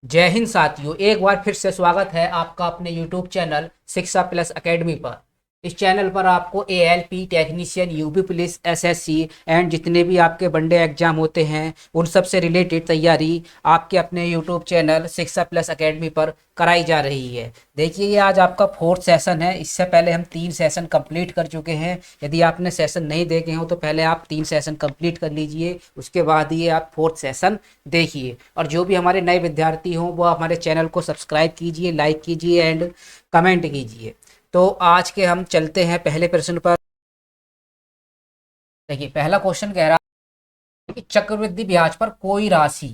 जय हिंद साथियों, एक बार फिर से स्वागत है आपका अपने YouTube चैनल शिक्षा प्लस एकेडमी पर। इस चैनल पर आपको ALP technician, UP police, SSC and जितने भी आपके बड़े एग्जाम होते हैं उन सब से रिलेटेड तैयारी आपके अपने YouTube चैनल शिक्षा प्लस एकेडमी पर कराई जा रही है। देखिए, ये आज आपका फोर्थ सेशन है। इससे पहले हम 3 सेशन कंप्लीट कर चुके हैं। यदि आपने सेशन नहीं देखे हो तो पहले आप 3 सेशन कंप्लीट कर लीजिए, उसके बाद ये आप फोर्थ सेशन देखिए। और जो भी हमारे नए विद्यार्थी हों वो हमारे चैनल को सब्सक्राइब कीजिए, लाइक कीजिए एंड कमेंट कीजिए। तो आज के हम चलते हैं पहले प्रश्न पर। देखिए, पहला क्वेश्चन कह रहा है कि चक्रवृद्धि ब्याज पर कोई राशि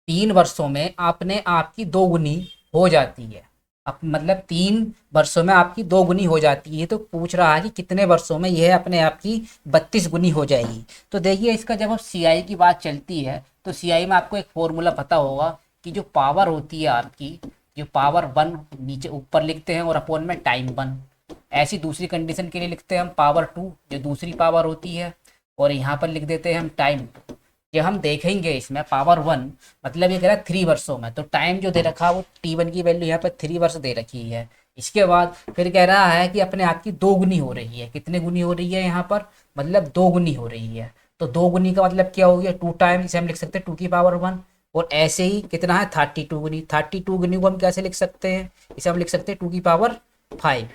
3 वर्षों में अपने आप की दोगुनी हो जाती है। अब मतलब 3 वर्षों में आपकी दोगुनी हो जाती है, तो पूछ रहा है कि कितने वर्षों में यह अपने आप की 32 गुनी हो जाएगी। तो देखिए, इसका जब अब सीआई की बात चलती है तो सीआई में आपको एक फॉर्मूला पता होगा कि जो पावर होती है आपकी, जो पावर 1 नीचे ऊपर लिखते हैं और अपॉन में टाइम 1। ऐसी दूसरी कंडीशन के लिए लिखते हैं हम पावर 2, जो दूसरी पावर होती है, और यहाँ पर लिख देते हैं हम टाइम 2। ये हम देखेंगे इसमें पावर 1 मतलब ये कह रहा है 3 वर्षों में, तो टाइम जो दे रखा है वो T1 की वैल्यू यहाँ पर 3 वर्ष दे रखी है। इसके बाद फिर कह रहा है कि अपने आप की दोगुनी हो रही है। कितने गुनी हो रही है यहाँ पर? मतलब दोगुनी हो रही है। तो दोगुनी का मतलब क्या हो गया? 2 टाइम, इसे हम लिख सकते हैं 2 की पावर 1। और ऐसे ही कितना है? 32 गुनी। 32 गुनी को हम कैसे लिख सकते हैं? इसे हम लिख सकते हैं 2 की पावर 5।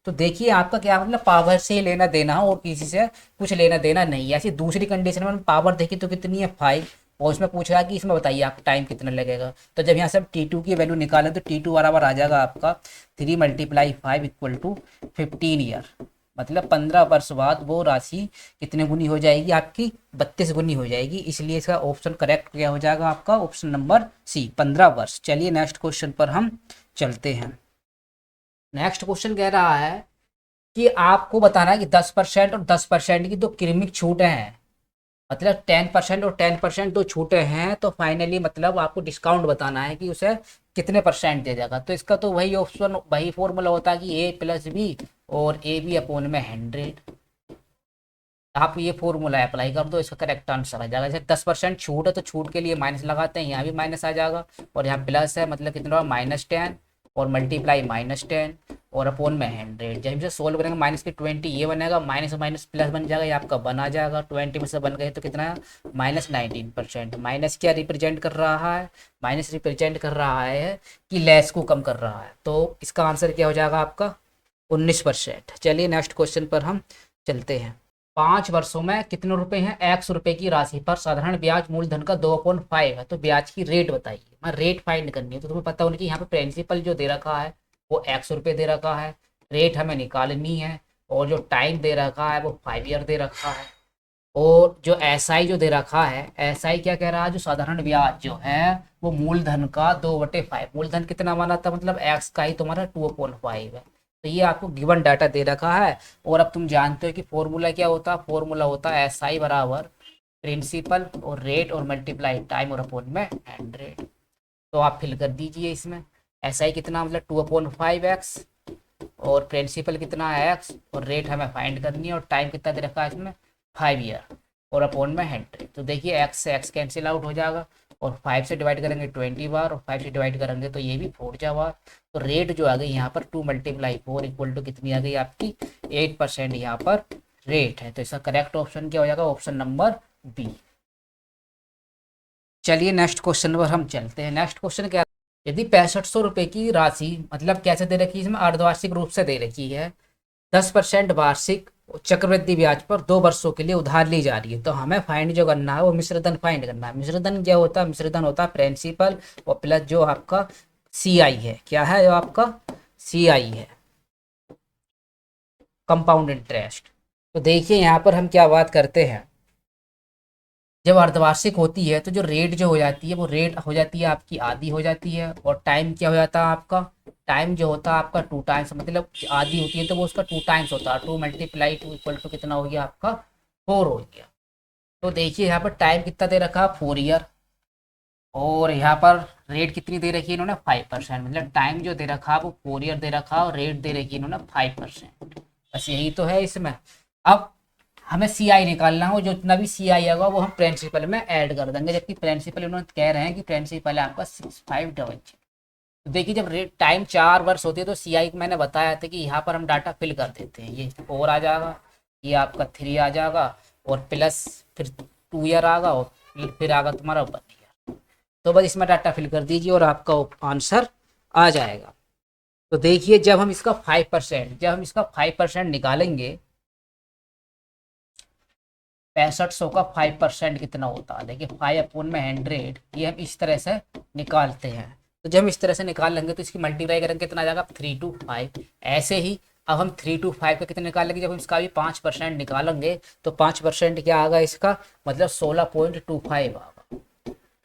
तो देखिए, आपका क्या मतलब पावर से लेना देना और किसी से कुछ लेना देना नहीं है। ऐसी दूसरी कंडीशन में पावर देखी तो कितनी है? 5। और उसमें पूछ रहा है कि इसमें बताइए आप टाइम कितना लगेगा। तो जब यहाँ से हम T2 की वैल्यू निकालें तो T2 बराबर आ जाएगा आपका 3 × 5 = 15 ईयर। मतलब 15 वर्ष बाद वो राशि कितने गुनी हो जाएगी? आपकी 32 गुनी हो जाएगी। इसलिए इसका ऑप्शन करेक्ट क्या हो जाएगा? आपका ऑप्शन नंबर सी, 15 वर्ष। चलिए नेक्स्ट क्वेश्चन पर हम चलते हैं। नेक्स्ट क्वेश्चन कह रहा है कि आपको बताना है कि 10% और 10% की दो क्रमिक छूटें हैं। मतलब 10% और 10% दो छूटें हैं, तो फाइनली मतलब आपको डिस्काउंट बताना है कि उसे कितने परसेंट दे जाएगा। तो इसका तो वही ऑप्शन, वही फॉर्मूला होता है कि A+B और AB/100। आप ये फॉर्मूला अप्लाई कर दो, इसका करेक्ट आंसर आ जाएगा। जैसे 10% छूट है तो छूट के लिए माइनस लगाते हैं, यहाँ भी माइनस आ जाएगा। और यहाँ प्लस है मतलब कितना? -10 और मल्टीप्लाई -10 और अपॉन में 100। जब इसे सोल्व करेंगे -20 ये बनेगा, माइनस माइनस प्लस बन जाएगा, ये आपका बन आ जाएगा। 20 में से बन गए तो कितना है? -19%। माइनस क्या रिप्रेजेंट कर रहा है? माइनस रिप्रेजेंट कर रहा है कि लेस को कम कर रहा है। तो इसका आंसर क्या हो जाएगा आपका? 19%। चलिए नेक्स्ट क्वेश्चन पर हम चलते हैं। 5 वर्षों में कितने रुपए हैं? ₹100 की राशि पर साधारण ब्याज मूलधन का 2/5 है। तो ब्याज की रेट बताइए। मैं रेट फाइंड करनी है, तो तुम्हें पता होना कि यहाँ पे प्रिंसिपल जो दे रखा है वो ₹100 दे रखा है। रेट हमें निकालनी है। और जो टाइम दे रखा है वो 5 ईयर दे रखा है। और जो SI जो दे रखा है, SI क्या कह रहा है? जो साधारण ब्याज जो है वो मूलधन का 2/5। मूलधन कितना माना था? मतलब एक्स का ही तुम्हारा 2/5 है। तो ये आपको गिवन डाटा दे रखा है। और अब तुम जानते हो कि फॉर्मूला क्या होता है? फॉर्मूला होता है SI बराबर प्रिंसिपल और रेट और मल्टीप्लाई टाइम और अपॉन में 100। तो आप फिल कर दीजिए इसमें। SI कितना? मतलब 2/5x। और प्रिंसिपल कितना है? एक्स। और रेट हमें फाइंड करनी है। और टाइम कितना दे रखा है इसमें? 5 ईयर। और अपॉन में 100। तो देखिए, एक्स से एक्स कैंसिल आउट हो जाएगा। और 5 से डिवाइड करेंगे 20 बार, और 5 से डिवाइड करेंगे तो ये भी 4 बार। तो रेट जो आ गई यहाँ पर 2 × 4 इक्वल टू कितनी आ गई आपकी? 8% यहाँ पर रेट है। तो इसका करेक्ट ऑप्शन क्या हो जाएगा? Option number B. चलिए नेक्स्ट क्वेश्चन पर हम चलते हैं। नेक्स्ट क्वेश्चन क्या? यदि 6500 रुपये की राशि, मतलब कैसे दे रखी है इसमें? अर्धवार्षिक रूप से दे रखी है। 10% वार्षिक चक्रवृद्धि ब्याज पर 2 वर्षों के लिए उधार ली जा रही है। तो हमें फाइंड जो करना है वो मिश्रधन फाइंड करना है। मिश्रधन क्या होता है? मिश्रधन होता है प्रिंसिपल और प्लस जो आपका CI है। क्या है? जो आपका CI है, कंपाउंड इंटरेस्ट। तो देखिए, यहाँ पर हम क्या बात करते हैं, जब अर्धवार्षिक होती है तो जो रेट जो हो जाती है वो रेट हो जाती है आपकी आधी हो जाती है। और टाइम क्या हो जाता है आपका? टाइम जो होता है आपका 2 टाइम्स, मतलब आधी होती है तो वो उसका 2 टाइम्स होता है। 2 × 2 इक्वल टू कितना हो गया आपका? 4 हो गया। तो देखिए, यहाँ पर टाइम कितना दे रखा है? 4 ईयर। और यहाँ पर रेट कितनी दे रखी है इन्होंने? 5%। मतलब टाइम जो दे रखा है वो 4 ईयर दे रखा है और रेट दे रखी है इन्होंने 5%। बस यही तो है इसमें। अब हमें सी आई निकालना हो, जो जितना भी सी आई होगा वो हम प्रिंसिपल में ऐड कर देंगे, जबकि प्रिंसिपल उन्होंने कह रहे हैं कि प्रिंसिपल है आपका 6500। तो देखिए जब रेट टाइम 4 वर्ष होती है तो सी आई मैंने बताया था कि यहाँ पर हम डाटा फिल कर देते हैं, ये 4 आ जाएगा, ये आपका 3 आ जाएगा, और प्लस फिर 2 ईयर आगा, और फिर आगा तुम्हारा 1 ईयर। तो बस इसमें डाटा फिल कर दीजिए और आपका आंसर आ जाएगा। तो देखिए जब हम इसका 5% निकालेंगे, 6500 का 5% कितना होता है, देखिए 5/100, ये हम इस तरह से निकालते हैं। तो जब हम इस तरह से निकाल लेंगे तो इसकी मल्टीप्लाई करेंगे कितना आ जाएगा 325। ऐसे ही अब हम 325 का कितना निकालेंगे, जब हम इसका भी 5% निकालेंगे तो 5% क्या आएगा इसका, मतलब 16.25 आएगा।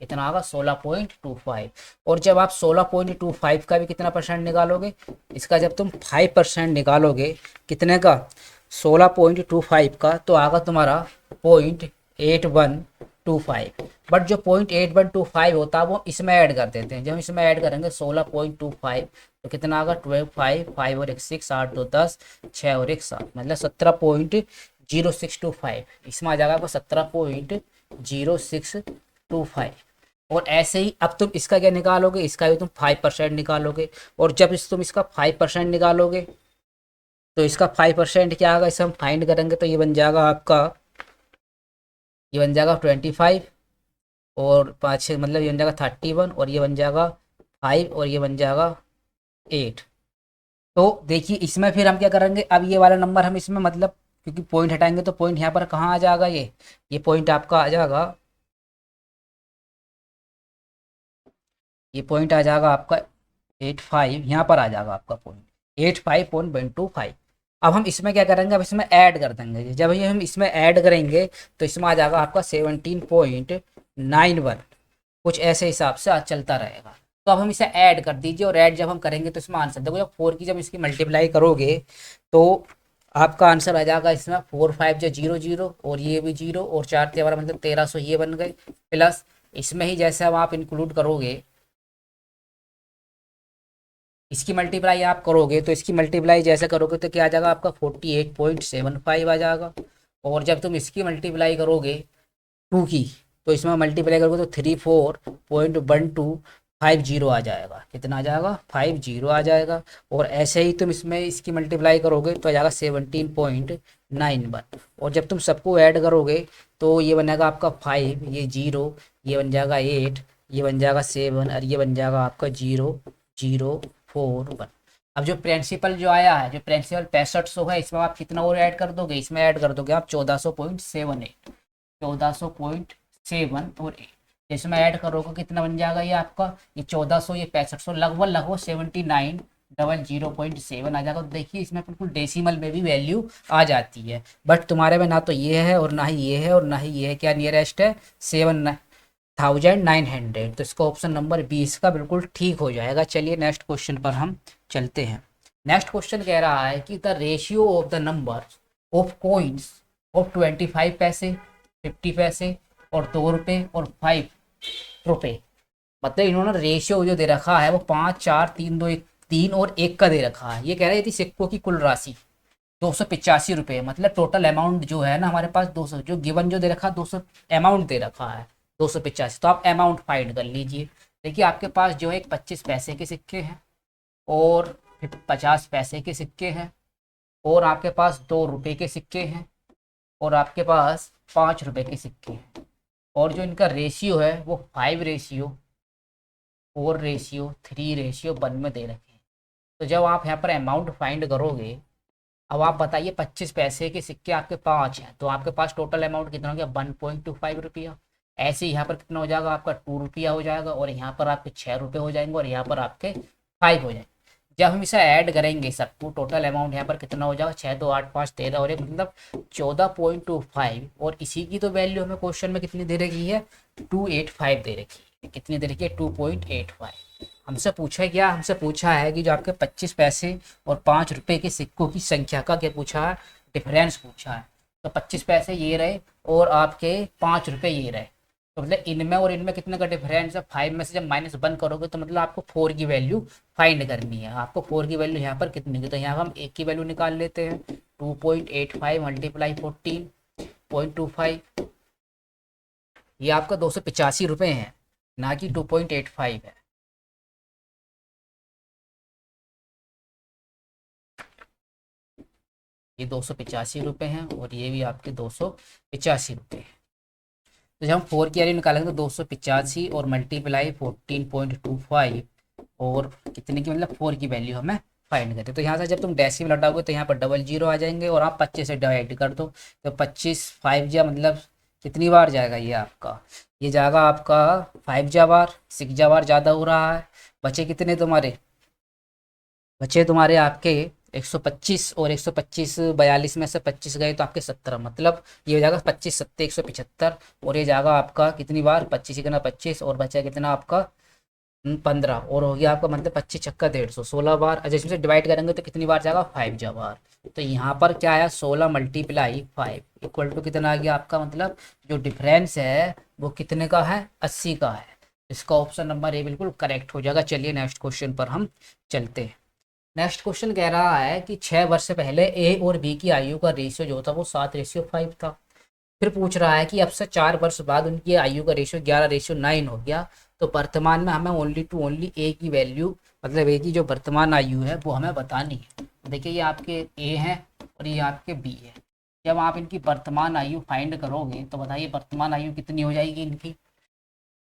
कितना आएगा 16.25। और जब आप 16.25 का भी कितना परसेंट निकालोगे, इसका जब तुम 5% निकालोगे कितने का, 16.25 का, तो आगा तुम्हारा 0.8125। बट जो 0.8125 होता है वो इसमें ऐड कर देते हैं। जब हम इसमें ऐड करेंगे 16.25 तो कितना आगा 12, 5, 5 और 1 6, 8 2 10, 6 और 1 7, मतलब 17.0625। इसमें आ जाएगा आपको 17.0625। और ऐसे ही अब तुम इसका क्या निकालोगे, इसका भी तुम 5% निकालोगे। और जब तुम इसका 5% निकालोगे तो इसका 5% क्या आएगा, इसे हम फाइंड करेंगे तो ये बन जाएगा आपका, ये बन जाएगा 25, और 5 मतलब ये बन जाएगा 31, और ये बन जाएगा 5, और ये बन जाएगा 8। तो देखिए इसमें फिर हम क्या करेंगे, अब ये वाला नंबर हम इसमें मतलब क्योंकि पॉइंट हटाएंगे तो पॉइंट यहाँ पर कहाँ आ जाएगा, ये पॉइंट आपका आ जाएगा, ये पॉइंट आ जाएगा आपका 85, यहाँ पर आ जाएगा आपका पॉइंट 85.25। अब हम इसमें क्या करेंगे, अब इसमें ऐड कर देंगे। जब ये हम इसमें ऐड करेंगे तो इसमें आ जाएगा आपका 17.91, कुछ ऐसे हिसाब से आज चलता रहेगा। तो अब हम इसे ऐड कर दीजिए, और ऐड जब हम करेंगे तो इसमें आंसर देखो, जब 4 की जब इसकी मल्टीप्लाई करोगे तो आपका आंसर आ जाएगा इसमें 4 5 जो 0 0, और ये भी 0, और 4 13 मतलब 1300 ये बन गए। प्लस इसमें ही जैसे अब आप इंक्लूड करोगे, इसकी मल्टीप्लाई आप करोगे तो इसकी मल्टीप्लाई जैसे करोगे तो क्या आ जाएगा आपका 48.75 आ जाएगा। और जब तुम इसकी मल्टीप्लाई करोगे 2 की, तो इसमें मल्टीप्लाई करोगे तो 34.1250 आ जाएगा। कितना आ जाएगा 50 आ जाएगा। और ऐसे ही तुम इसमें इसकी मल्टीप्लाई करोगे तो आ जाएगा 17.91। और जब तुम सबको ऐड करोगे तो ये बनेगा आपका 5, ये 0, ये बन जाएगा 8, ये बन जाएगा 7, और ये बन जाएगा आपका 0.041। अब जो प्रिंसिपल जो आया है, जो प्रिंसिपल 6500 है, इसमें आप कितना और ऐड कर दोगे, इसमें ऐड कर दोगे आप 1400.78, 1400.7 और 8। इसमें ऐड करोगे कितना बन जाएगा ये आपका, ये 1400, ये 6500, लगभग लगभग 7900.7 आ जाएगा। तो देखिए इसमें बिल्कुल डेसिमल में भी वैल्यू आ जाती है। बट तुम्हारे में ना तो ये है और ना ही ये है और ना ही ये है, क्या नियरेस्ट है 7900। तो इसका ऑप्शन नंबर 20 का बिल्कुल ठीक हो जाएगा। चलिए नेक्स्ट क्वेश्चन पर हम चलते हैं। नेक्स्ट क्वेश्चन कह रहा है कि the ratio of the number of coins of 25 पैसे, 50 पैसे और 2 रुपये और 5 रुपये, मतलब इन्होंने रेशियो जो दे रखा है वो 5 4 3 2 1 3 और 1 का दे रखा है। ये कह रहे थे सिक्कों की कुल राशि 285 रुपये, मतलब टोटल अमाउंट जो है ना हमारे पास 200, जो गिवन जो दे रखा है 200 अमाउंट दे रखा है 285। तो आप अमाउंट फाइंड कर लीजिए। देखिए आपके पास जो है एक 25 पैसे के सिक्के हैं, और 50 पैसे के सिक्के हैं, और आपके पास 2 रुपये के सिक्के हैं, और आपके पास 5 रुपये के सिक्के हैं। और जो इनका रेशियो है वो 5 रेशियो 4 रेशियो 3 रेशियो 1 में दे रखे हैं। तो जब आप यहाँ पर अमाउंट फाइंड करोगे, अब आप बताइए 25 पैसे के सिक्के आपके 5 हैं, तो आपके पास टोटल अमाउंट कितना हो गया 1.25 रुपया। ऐसे यहाँ पर कितना हो जाएगा आपका 2 रुपया हो जाएगा, और यहाँ पर आपके 6 रुपये हो जाएंगे, और यहाँ पर आपके 5 हो जाएंगे। जब हम इसे ऐड करेंगे सबको, टोटल अमाउंट यहाँ पर कितना हो जाएगा 6 2 8 5 13 और 1 मतलब 14.25। और इसी की तो वैल्यू हमें क्वेश्चन में कितनी दे रखी है 285 दे रखी है। कितनी दे रखी है 2.85। हमसे पूछा क्या, हमसे पूछा है कि जो आपके 25 पैसे और 5 रुपये के सिक्कों की संख्या का क्या पूछा है, डिफरेंस पूछा है। तो 25 पैसे ये रहे और आपके 5 रुपये ये रहे, तो मतलब इनमें और इनमें कितने का डिफरेंस है 5 में से जब -1 करोगे तो मतलब आपको 4 की वैल्यू फाइंड करनी है। आपको 4 की वैल्यू यहाँ पर कितनी की, तो यहाँ हम 1 की वैल्यू निकाल लेते हैं 2.85 मल्टीप्लाई 14, 2.25, ये आपका 285 रुपये है, ना कि 2.85 है। ये 285 रुपये हैं और ये भी आपके 285 रुपये हैं। तो जब हम 4 की वैल्यू निकालेंगे तो 285 और मल्टीप्लाई 14.25 और कितने की, मतलब 4 की वैल्यू हमें फाइंड करते। तो यहाँ से जब तुम डेसिमल हटाओगे तो यहाँ पर डबल जीरो आ जाएंगे और आप 25 से डिवाइड कर दो तो 25 5 जा मतलब कितनी बार जाएगा ये आपका, ये जाएगा आपका 5 जा बार, 6 जा बार ज़्यादा हो रहा है। बचे कितने तुम्हारे, बचे तुम्हारे आपके 125 और 125 42 में से 25 गए तो आपके 17, मतलब ये हो जाएगा 25 सत्ते 175 और ये जाएगा आपका कितनी बार 25 गुना 25 और बचा कितना आपका 15 और हो गया आपका मतलब 25 छक्का 150 16 बार। अच्छा इसमें से डिवाइड करेंगे तो कितनी बार जाएगा 5 जा बार। तो यहाँ पर क्या आया 16 मल्टीप्लाई 5 इक्वल टू कितना आ गया आपका, मतलब जो डिफरेंस है वो कितने का है 80 का है। इसका ऑप्शन नंबर ए बिल्कुल करेक्ट हो जाएगा। चलिए नेक्स्ट क्वेश्चन पर हम चलते हैं। नेक्स्ट क्वेश्चन कह रहा है कि 6 वर्ष से पहले ए और बी की आयु का रेशियो जो था वो 7:5 था। फिर पूछ रहा है कि अब से 4 वर्ष बाद उनकी आयु का रेशियो 11:9 हो गया। तो वर्तमान में हमें ओनली टू ओनली ए की वैल्यू, मतलब ए की जो वर्तमान आयु है वो हमें बतानी है। देखिए ये आपके ए है और ये आपके बी है। जब आप इनकी वर्तमान आयु फाइंड करोगे तो बताइए वर्तमान आयु कितनी हो जाएगी इनकी,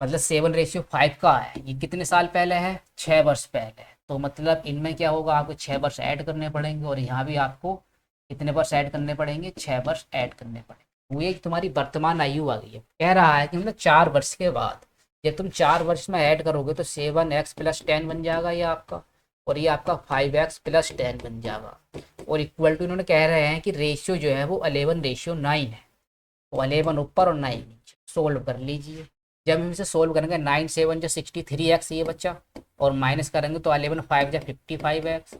मतलब 7:5 का है। ये कितने साल पहले है 6 वर्ष पहले है। तो मतलब इनमें क्या होगा आपको 6 वर्ष ऐड करने पड़ेंगे और यहाँ भी आपको कितने वर्ष ऐड करने पड़ेंगे 6 वर्ष ऐड करने पड़ेंगे। वो एक तुम्हारी वर्तमान आयु आ गई है। कह रहा है कि मतलब 4 वर्ष के बाद जब तुम 4 वर्ष में ऐड करोगे तो 7x + 10 बन जाएगा ये आपका, और ये आपका 5x + 10 बन जाएगा। और इक्वल टू इन्होंने कह रहे हैं कि रेशियो जो है वो 11:9 है। तो 11 ऊपर और 9 नीचे, सोल्व कर लीजिए। जब हम इसे सोल्व करेंगे 9 7 जो 63x ये बच्चा, और माइनस करेंगे तो 11 5 जो 55x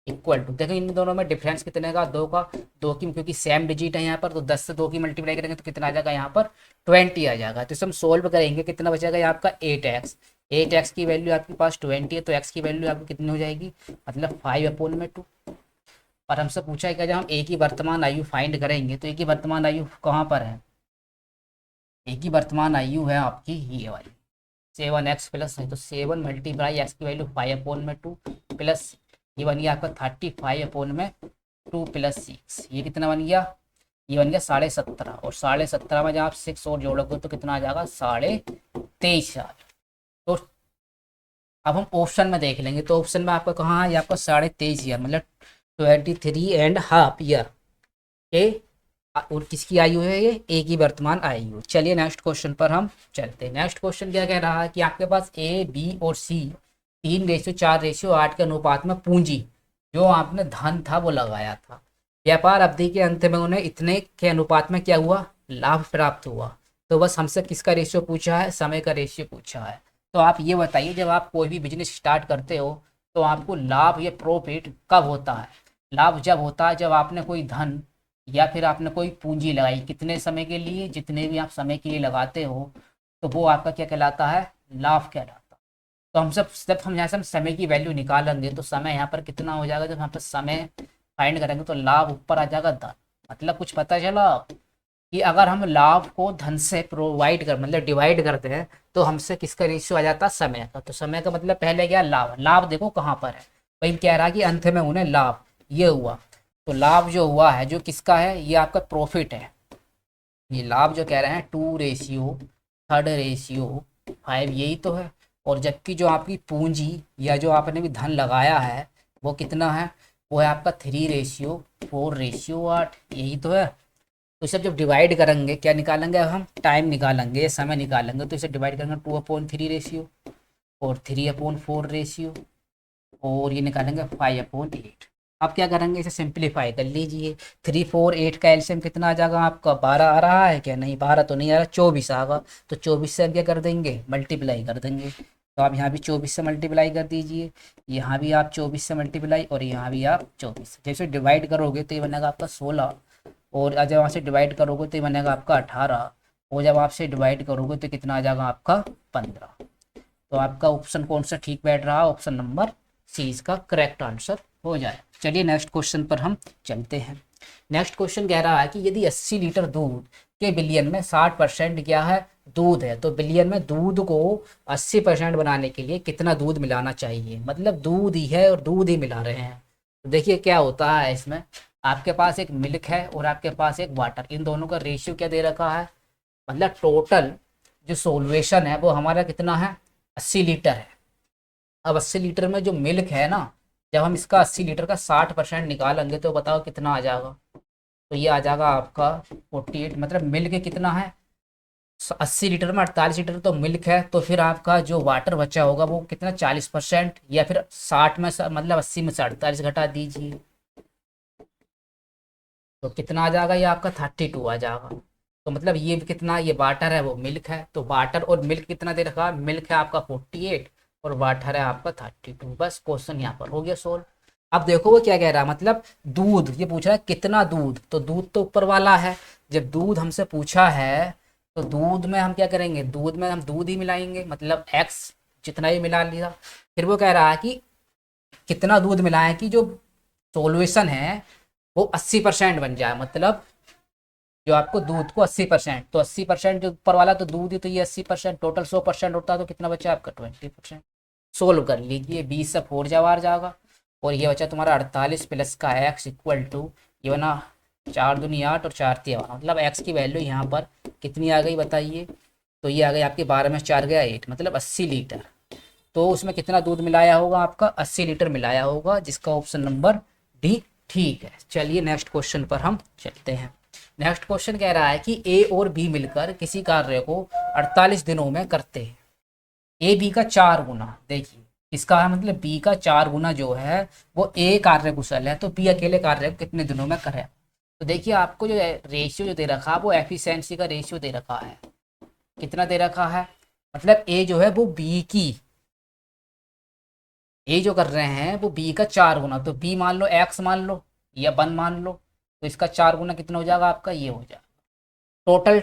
इक्वल टू, देखो इन दोनों में डिफरेंस कितने का 2 का, 2 की क्योंकि सेम डिजिट है यहाँ पर तो 10 से 2 की मल्टीप्लाई करेंगे तो कितना आ जाएगा यहाँ पर 20 आ जाएगा। तो इसे हम सोल्व करेंगे कितना बचेगा यहाँ आपका 8x, 8x की वैल्यू आपके पास 20 है तो x की वैल्यू आपकी कितनी हो जाएगी, मतलब 5/2। और हमसे पूछा है कि जब हम ए की वर्तमान आयु फाइंड करेंगे तो ए की वर्तमान आयु कहाँ पर है, ए की वर्तमान आयु है आपकी ये वाली 7x प्लस है। तो 7 मल्टीप्लाई एक्स की वैल्यू 5/2 प्लस ये बन गया आपका 35/2 प्लस 6, ये कितना बन गया, ये बन गया 17.5 और 17.5 में जब आप 6 और जोड़ोगे तो कितना आ जाएगा 23.5 साल। तो अब हम ऑप्शन में देख लेंगे तो ऑप्शन में आपका कहाँ है, ये आपका 23.5 ईयर मतलब 23.5 ईयर ए, और किसकी आयु है ये ए की वर्तमान आयु। चलिए नेक्स्ट क्वेश्चन पर हम चलते हैं। नेक्स्ट क्वेश्चन क्या कह रहा है कि आपके पास ए बी और सी 3:4:8 के अनुपात में पूंजी जो आपने धन था वो लगाया था। व्यापार अवधि के अंत में उन्हें इतने के अनुपात में क्या हुआ, लाभ प्राप्त हुआ। तो बस हमसे किसका रेशियो पूछा है, समय का रेशियो पूछा है। तो आप ये बताइए जब आप कोई भी बिजनेस स्टार्ट करते हो तो आपको लाभ या प्रॉफिट कब होता है। लाभ जब होता है जब आपने कोई धन या फिर आपने कोई पूंजी लगाई, कितने समय के लिए, जितने भी आप समय के लिए लगाते हो तो वो आपका क्या कहलाता है, लाभ कहलाता है। तो हम जब हम यहाँ से हम समय की वैल्यू निकालेंगे तो समय यहाँ पर कितना हो जाएगा, जब यहाँ पर समय फाइंड करेंगे तो लाभ ऊपर आ जाएगा धन। मतलब कुछ पता चला कि अगर हम लाभ को धन से प्रोवाइड कर मतलब डिवाइड करते हैं तो हमसे किसका रेशियो आ जाता है, समय का। तो समय का मतलब पहले क्या लाभ, लाभ देखो कहाँ पर है, वही कह रहा है कि अंत में उन्हें लाभ ये हुआ। तो लाभ जो हुआ है जो किसका है, ये आपका प्रॉफिट है। ये लाभ जो कह रहे हैं 2:3:5 यही तो है। और जबकि जो आपकी पूंजी या जो आपने भी धन लगाया है वो कितना है, वो है आपका 3:4:8 यही तो है। तो इसे जब डिवाइड करेंगे क्या निकालेंगे, अब हम टाइम निकालेंगे, समय निकालेंगे। तो इसे डिवाइड करेंगे 2/3 रेशियो और 3/4 रेशियो और ये निकालेंगे 5/8। आप क्या करेंगे, इसे सिंप्लीफाई कर लीजिए। 3 4 8 का एलसीएम कितना आ जाएगा आपका, 12 आ रहा है क्या, नहीं 12 तो नहीं आ रहा, 24 आएगा। तो 24 से हम क्या कर देंगे, मल्टीप्लाई कर देंगे। तो आप यहाँ भी 24 से मल्टीप्लाई कर दीजिए, यहाँ भी आप 24 से मल्टीप्लाई और यहाँ भी आप 24। जैसे डिवाइड करोगे तो ये बनेगा आपका 16 और जब वहाँ से डिवाइड करोगे तो ये बनेगा आपका 18 और जब आपसे डिवाइड करोगे तो कितना आ जाएगा आपका 15। तो आपका ऑप्शन कौन सा ठीक बैठ रहा है, ऑप्शन नंबर सी इसका करेक्ट आंसर हो जाए। चलिए नेक्स्ट क्वेश्चन पर हम चलते हैं। नेक्स्ट क्वेश्चन कह रहा है कि यदि 80 लीटर दूध के बिलियन में 60% क्या है, दूध है, तो बिलियन में दूध को 80% बनाने के लिए कितना दूध मिलाना चाहिए। मतलब दूध ही है और दूध ही मिला रहे हैं। तो देखिए क्या होता है इसमें, आपके पास एक मिल्क है और आपके पास एक वाटर, इन दोनों का रेशियो क्या दे रखा है, मतलब टोटल जो सोल्यूशन है वो हमारा कितना है, 80 लीटर है। अब 80 लीटर में जो मिल्क है ना, जब हम इसका 80 लीटर का 60% निकालेंगे तो बताओ कितना आ जाएगा। तो ये आ जाएगा आपका 48, मतलब मिल्क कितना है, 80 लीटर में 48 लीटर तो मिल्क है, तो फिर आपका जो वाटर बचा होगा वो कितना, 40%, या फिर 60 में मतलब 80 में से 48 घटा दीजिए, तो कितना आ जाएगा, ये आपका 32 आ जाएगा। तो मतलब ये कितना, ये वाटर है वो मिल्क है, तो वाटर और मिल्क कितना दे रखा है, मिल्क है आपका 48 और वाटर है आपका 32। बस क्वेश्चन यहाँ पर हो गया सोल्व। अब देखो वो क्या कह रहा है, मतलब दूध, ये पूछ रहा है कितना दूध, तो दूध तो ऊपर वाला है, जब दूध हमसे पूछा है तो दूध में हम क्या करेंगे, दूध में हम दूध ही मिलाएंगे, मतलब एक्स जितना ही मिला लिया। फिर वो कह रहा है कि कितना दूध मिलाएं कि जो सोल्यूशन है वो 80% बन जाए, मतलब जो आपको दूध को 80%, तो 80% जो ऊपर वाला तो दूध ही, तो ये 80%, टोटल 100% होता है, तो कितना बचा आपका 20%। सोल्व कर लीजिए, 20 से 4 जवार जाएगा, और ये बचा तुम्हारा 48 प्लस का एक्स इक्वल टू, ये बना 4 दूनी 8 और 4 तिया 12, मतलब एक्स की वैल्यू यहाँ पर कितनी आ गई बताइए। तो ये आ गई आपकी 12 में 4 गया 8, मतलब 80 लीटर। तो उसमें कितना दूध मिलाया होगा आपका, 80 लीटर मिलाया होगा, जिसका ऑप्शन नंबर डी ठीक है। चलिए नेक्स्ट क्वेश्चन पर हम चलते हैं। नेक्स्ट क्वेश्चन कह रहा है कि ए और बी मिलकर किसी कार्य को 48 दिनों में करते हैं, ए बी का 4 गुना। देखिए इसका है मतलब बी का 4 गुना जो है वो ए कार्य कुशल है, तो बी अकेले कार्य को कितने दिनों में करे। तो देखिए आपको जो रेशियो जो दे रखा है वो एफिशिएंसी का रेशियो दे रखा है, कितना दे रखा है, मतलब ए जो है वो बी की, ए जो कर रहे हैं वो बी का 4 गुना, तो बी मान लो एक्स मान लो या 1 मान लो, तो इसका 4 गुना कितना हो जाएगा आपका, ये हो जाएगा टोटल।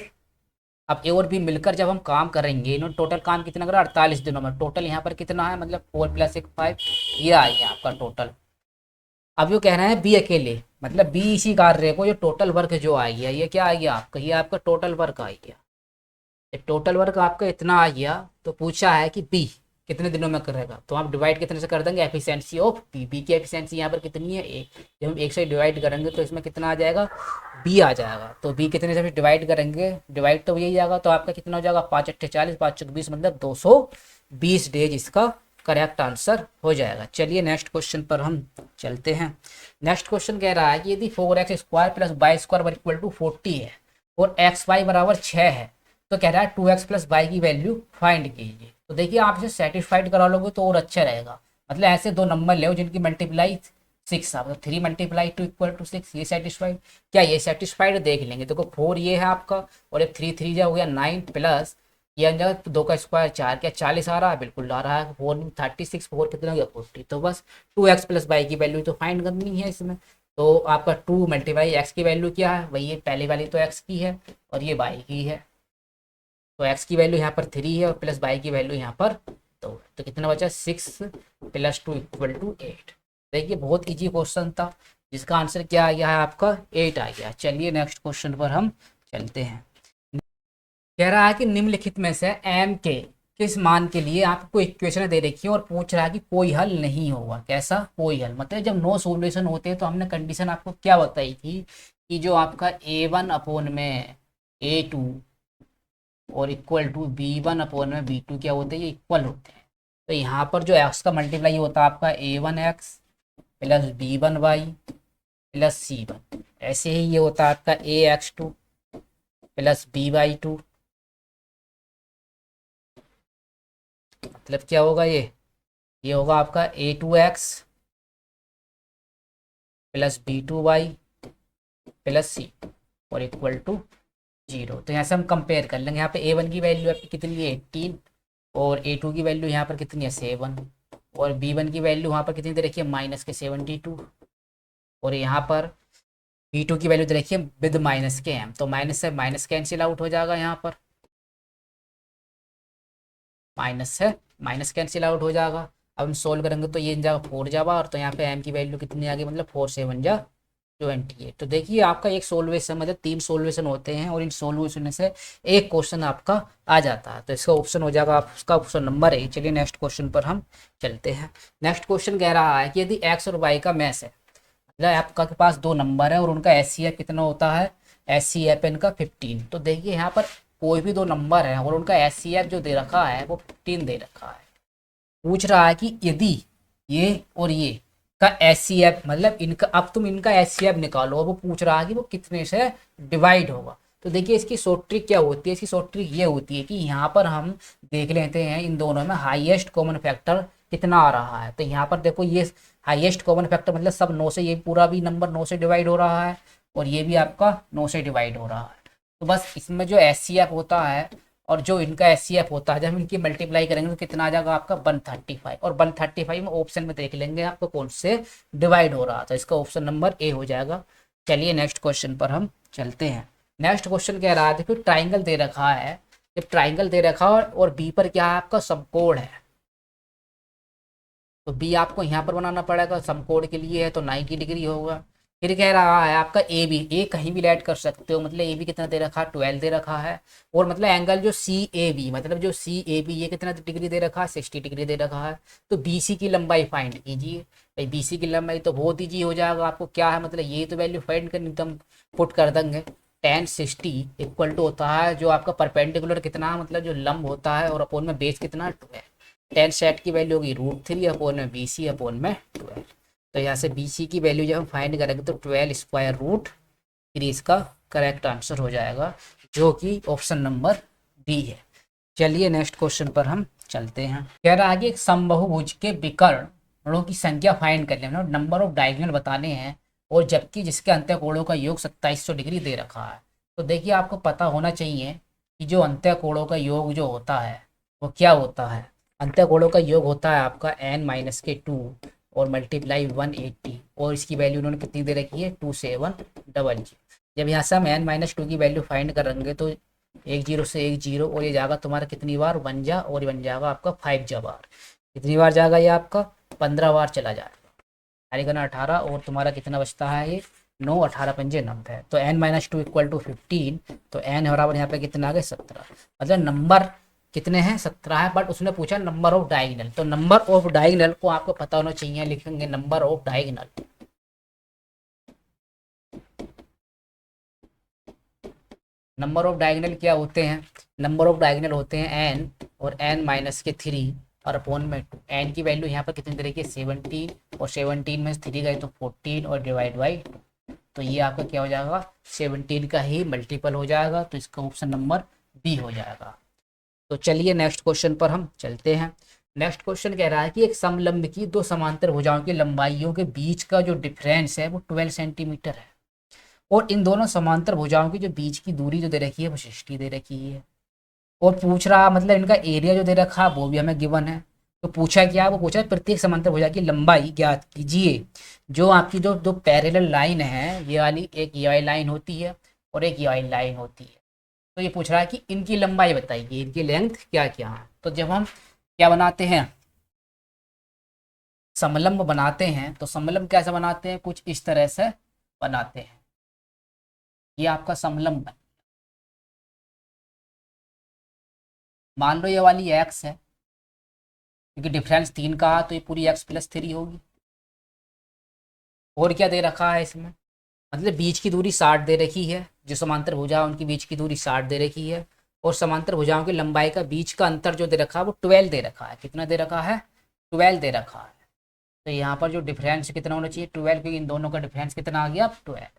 अब ए और बी मिलकर जब हम काम करेंगे, इन्होंने टोटल काम कितना करा 48 दिनों में, टोटल यहाँ पर कितना है, मतलब 4 + 1 5, ये आ गया आपका टोटल। अब जो कह रहे हैं बी अकेले, मतलब बी इसी कार्य को, जो टोटल वर्क जो आ गया, ये क्या आ गया आपका, ये आपका टोटल वर्क आ गया, टोटल वर्क आपका इतना आ गया। तो पूछा है कि बी कितने दिनों में करेगा, तो आप डिवाइड कितने से कर देंगे, एफिशिएंसी ऑफ बी, बी की एफिशिएंसी यहाँ पर कितनी है एक, जब हम एक से डिवाइड करेंगे तो इसमें कितना आ जाएगा, बी आ जाएगा। तो बी कितने से डिवाइड करेंगे, डिवाइड तो यही जाएगा, तो आपका कितना हो जाएगा 5 × 8 = 40, 5 × 20 मतलब 220 डेज इसका करेक्ट आंसर हो जाएगा। चलिए नेक्स्ट क्वेश्चन पर हम चलते हैं। नेक्स्ट क्वेश्चन कह रहा है कि यदि 4x² + y² = 40 है और xy बराबर 6 है, तो कह रहा है 2x + y की वैल्यू फाइंड कीजिए। तो देखिए आप इसे सेटिस्फाइड करा लोगे तो और अच्छा रहेगा, मतलब ऐसे दो नंबर ले जिनकी मल्टीप्लाई 6 है, मतलब 3 × 2 = 6, ये सेटिस्फाइड, क्या ये सेटिस्फाइड देख लेंगे। देखो 4 ये है आपका, और एक 3 3 हो गया 9 प्लस ये आ जाएगा 2 का स्क्वायर 4, क्या 40 आ रहा है, बिल्कुल आ रहा है, 4 36, 4 कितना हो गया 40। तो बस 2x + y की वैल्यू तो फाइंड करनी है इसमें। तो आपका 2 × x की वैल्यू क्या है, वही है पहले वाली तो x की है और ये y की है, तो x की वैल्यू यहाँ पर 3 है और प्लस y की वैल्यू यहाँ पर 2, तो कितना बचा 6 + 2 = 8। देखिए बहुत इजी क्वेश्चन था, जिसका आंसर क्या आ गया है आपका 8 आ गया। चलिए नेक्स्ट क्वेश्चन पर हम चलते हैं। कह रहा है कि निम्नलिखित में से m के किस मान के लिए आपको इक्वेशन दे रखी है और पूछ रहा है कि कोई हल नहीं होगा। कैसा कोई हल, मतलब जब नो सॉल्यूशन होते हैं तो हमने कंडीशन आपको क्या बताई थी कि जो आपका a1/a2 और इक्वल टू b1/b2 क्या होते हैं, ये इक्वल होते हैं। तो यहाँ पर जो x का मल्टीप्लाई होता है आपका a1x + b1y + c1, ऐसे ही ये होता है आपका ax2 + by2, मतलब क्या होगा ये होगा आपका a2x + b2y + c और इक्वल टू 0। तो यहाँ से हम कंपेयर कर लेंगे, यहाँ पे a1 की वैल्यू आपकी कितनी है 18, और a2 की वैल्यू यहाँ पर कितनी है 7, और b1 की वैल्यू वहाँ पर कितनी दे रखी है -72, और यहाँ पर b2 की वैल्यू दे रखी है विद माइनस के m, तो माइनस से माइनस कैंसिल आउट हो जाएगा, यहाँ पर माइनस से माइनस कैंसिल आउट हो जाएगा। अब हम सोल्व करेंगे तो ये जाएगा 4 जावा, और तो यहाँ पे m की वैल्यू कितनी आ गई, मतलब 4 × 7 = 28। तो देखिए आपका एक सोल्यूशन मतलब 3 सोल्यूशन होते हैं और इन सोल्यूशन में से एक क्वेश्चन आपका आ जाता है, तो इसका ऑप्शन हो जाएगा आपका ऑप्शन नंबर ए। चलिए नेक्स्ट क्वेश्चन पर हम चलते हैं। नेक्स्ट क्वेश्चन कह रहा है कि यदि एक्स और वाई का मैच है, मतलब आपका के पास दो नंबर है और उनका एचसीएफ कितना होता है, एचसीएफ इनका 15। तो देखिए यहाँ पर कोई भी दो नंबर है और उनका एचसीएफ जो दे रखा है वो 15 दे रखा है। पूछ रहा है कि यदि ये और ये का एचसीएफ मतलब इनका, अब तुम इनका एचसीएफ निकालो, और वो पूछ रहा है कि वो कितने से डिवाइड होगा। तो देखिए इसकी शॉर्ट ट्रिक क्या होती है, इसकी शॉर्ट ट्रिक ये होती है कि यहाँ पर हम देख लेते हैं इन दोनों में हाईएस्ट कॉमन फैक्टर कितना आ रहा है। तो यहाँ पर देखो ये हाईएस्ट कॉमन फैक्टर मतलब सब 9 से, ये पूरा भी नंबर 9 से डिवाइड हो रहा है और ये भी आपका 9 से डिवाइड हो रहा है। तो बस इसमें जो एचसीएफ होता है और जो इनका एचसीएफ होता है, जब हम इनकी मल्टीप्लाई करेंगे तो कितना आ जाएगा आपका 135। और 135 में ऑप्शन में देख लेंगे आपको कौन से डिवाइड हो रहा था, इसका ऑप्शन नंबर ए हो जाएगा। चलिए नेक्स्ट क्वेश्चन पर हम चलते हैं। नेक्स्ट क्वेश्चन कह रहा है देखो ट्राइंगल दे रखा है, जब ट्राइंगल दे रखा है और बी पर क्या है आपका समकोण है, तो बी आपको यहाँ पर बनाना पड़ेगा, समकोण के लिए है तो 90 डिग्री होगा। फिर कह रहा है आपका ए बी, ए कहीं भी ऐड कर सकते हो, मतलब ए बी कितना दे रखा है 12 दे रखा है। और मतलब एंगल जो सी ए बी, मतलब जो सी ए बी ये कितना डिग्री दे रखा है 60 डिग्री दे रखा है। तो बी सी की लंबाई फाइंड कीजिए। भाई बी सी की लंबाई तो बहुत ईजी हो जाएगा, आपको क्या है मतलब ये तो वैल्यू फाइंड करनी, तो हम पुट कर देंगे tan 60 इक्वल टू होता है जो आपका परपेंडिकुलर कितना मतलब जो लंब होता है और अपोन में बेस कितना 12। tan सेट की वैल्यू होगी √3 अपोन में बी सी अपोन में 12। तो यहाँ से बी सी की वैल्यू जब हम फाइंड करेंगे तो 12 स्क्वायर रूट 3 इसका करेक्ट आंसर हो जाएगा, जो कि ऑप्शन नंबर बी है। चलिए नेक्स्ट क्वेश्चन पर हम चलते हैं। कह रहा है कि एक समबाहुभुज के विकर्णों की संख्या फाइंड कर लेना, नंबर ऑफ डायगोनल बताने हैं, और जबकि जिसके अंत्यकोणों का योग 2700 डिग्री दे रखा है। तो देखिए आपको पता होना चाहिए कि जो अंत्यकोणों का योग जो होता है वो क्या होता है। अंत्यकोणों का योग होता है आपका n-2 और मल्टीप्लाई 180, और इसकी वैल्यू उन्होंने कितनी दे रखी है 2700। जब यहाँ से हम n-2 की वैल्यू फाइंड करेंगे तो 10 से 10 और ये जाएगा तुम्हारा कितनी बार 1 जा, और ये बन जाएगा आपका 5 जा बार। कितनी बार जाएगा ये आपका 15 बार चला जाएगा। 18 और तुम्हारा कितना बचता है ये 9, 18 पंजे 90 है। तो n-2 इक्वल टू 15, तो n बराबर यहाँ पे कितना आ गए 17। मतलब नंबर कितने हैं 17 है, बट उसने पूछा नंबर ऑफ डायगोनल, तो नंबर ऑफ डायगोनल को आपको पता होना चाहिए। लिखेंगे number of diagonal, number of diagonal क्या होते हैं, नंबर ऑफ डायगोनल होते हैं n और n-3 और अपॉन में 2। n की वैल्यू यहाँ पर कितनी तरीके 17 और 17 में 3 गए तो 14 और डिवाइड बाई 2, तो ये आपका क्या हो जाएगा 17 का ही मल्टीपल हो जाएगा, तो इसका ऑप्शन नंबर बी हो जाएगा। तो चलिए नेक्स्ट क्वेश्चन पर हम चलते हैं। नेक्स्ट क्वेश्चन कह रहा है कि एक समलंब की दो समांतर भुजाओं की लंबाइयों के बीच का जो डिफरेंस है वो 12 सेंटीमीटर है, और इन दोनों समांतर भुजाओं की जो बीच की दूरी जो दे रखी है वो 60 दे रखी है। और पूछ रहा मतलब इनका एरिया जो दे रखा है वो भी हमें गिवन है। तो पूछा क्या, वो पूछा प्रत्येक समांतर भुजा की लंबाई ज्ञात कीजिए। जो आपकी जो दो पैरेलल लाइन है, ये वाली एक ये वाली लाइन होती है और एक ये वाली लाइन होती है। तो ये पूछ रहा है कि इनकी लंबाई बताइए, इनकी लेंथ क्या क्या है। तो जब हम क्या बनाते हैं समलंब बनाते हैं, तो समलंब कैसे बनाते हैं, कुछ इस तरह से बनाते हैं। ये आपका समलंब है, मान लो ये वाली एक्स है, क्योंकि डिफरेंस 3 का है तो ये पूरी x+3 होगी। और क्या दे रखा है इसमें, मतलब बीच की दूरी 60 दे रखी है, जो समांतर भुजा उनकी बीच की दूरी 60 दे रखी है, और समांतर भुजाओं की लंबाई का बीच का अंतर जो दे रखा है वो 12 दे रखा है। कितना दे रखा है 12 दे रखा है। तो यहाँ पर जो डिफरेंस कितना होना चाहिए 12, क्योंकि इन दोनों का डिफरेंस कितना आ गया 12।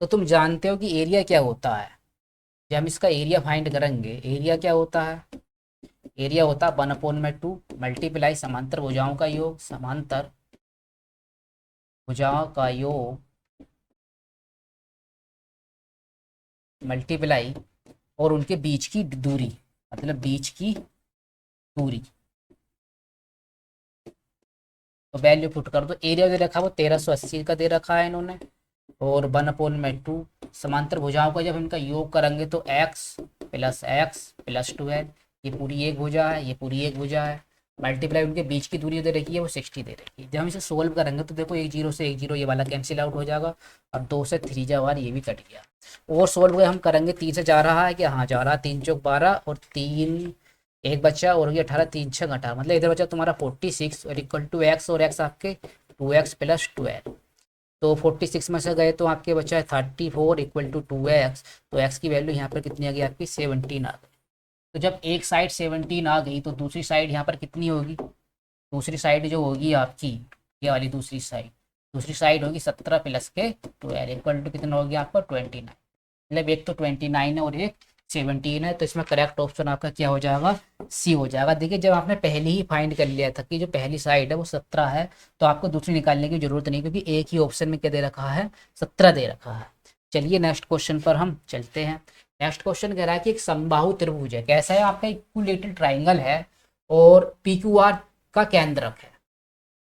तो तुम जानते हो कि एरिया क्या होता है, जब हम इसका एरिया फाइंड करेंगे, एरिया क्या होता है, एरिया होता है 1/2 मल्टीप्लाई समांतर भुजाओं का योग, समांतर भुजाओं का योग मल्टीप्लाई और उनके बीच की दूरी, मतलब बीच की दूरी। तो वैल्यू पुट कर दो, एरिया दे रखा है वो 1380 का दे रखा है इन्होंने, और 1/2 समांतर भुजाओं का जब इनका योग करेंगे तो x + x + 12, ये पूरी एक भुजा है, ये पूरी एक भुजा है, मल्टीप्लाई उनके बीच की दूरी दे रखी है वो 60 दे रखी है। जब हम इसे सोल्व करेंगे तो देखो एक जीरो से एक जीरो ये वाला कैंसिल आउट हो जाएगा और 2 से 3 जा बार ये भी कट गया। और सोल्व हम करेंगे 3 से जा रहा है क्या, हाँ जा रहा है, 3 चौक 12 और 3 एक बच्चा और ये 18, 3 6 18, मतलब इधर बचा तुम्हारा 46 और इक्वल टू एक्स, और एक्स आपके 2x प्लस 12। तो 46 में से गए तो आपके बचा है 34 इक्वल टू 2x, तो x की वैल्यू यहाँ पर कितनी आ गई आपकी 17 आ गई। तो जब एक साइड 17 आ गई तो दूसरी साइड यहाँ पर कितनी होगी, दूसरी साइड जो होगी आपकी ये वाली दूसरी साइड होगी 17 प्लस के 12 इक्वल टू कितना हो गया आपका 29। मतलब एक तो 29 है और एक 17 है, तो इसमें करेक्ट ऑप्शन आपका क्या हो जाएगा, सी हो जाएगा। देखिए जब आपने पहले ही फाइंड कर लिया था कि जो पहली साइड है वो 17 है, तो आपको दूसरी निकालने की जरूरत नहीं, क्योंकि एक ही ऑप्शन में क्या दे रखा है, 17 दे रखा है। चलिए नेक्स्ट क्वेश्चन पर हम चलते हैं। नेक्स्ट क्वेश्चन कह रहा है कि एक समबाहु त्रिभुज है, कैसा है आपका इक्विलेटरल ट्राइंगल है और पी क्यू आर का केंद्रक है,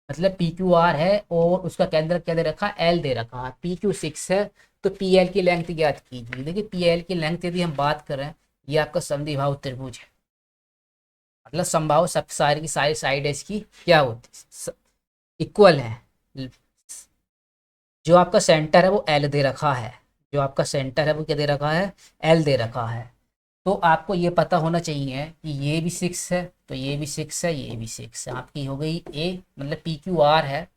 मतलब पी क्यू आर है और उसका केंद्रक क्या दे रखा है, एल दे रखा है, पी क्यू 6 है, तो पी एल की लेंथ ज्ञात कीजिए। देखिए पी एल की लेंथ यदि हम बात करें, ये आपका समद्विबाहु त्रिभुज है, मतलब समबाहु सब सारी की सारी साइड इसकी क्या होती इक्वल है। जो आपका सेंटर है वो एल दे रखा है, जो आपका सेंटर है वो क्या दे रखा है, एल दे रखा है। तो आपको ये पता होना चाहिए कि ये भी 6 है, तो ये भी 6 है, ये भी 6 है, आपकी हो गई ए, मतलब पी क्यू आर है,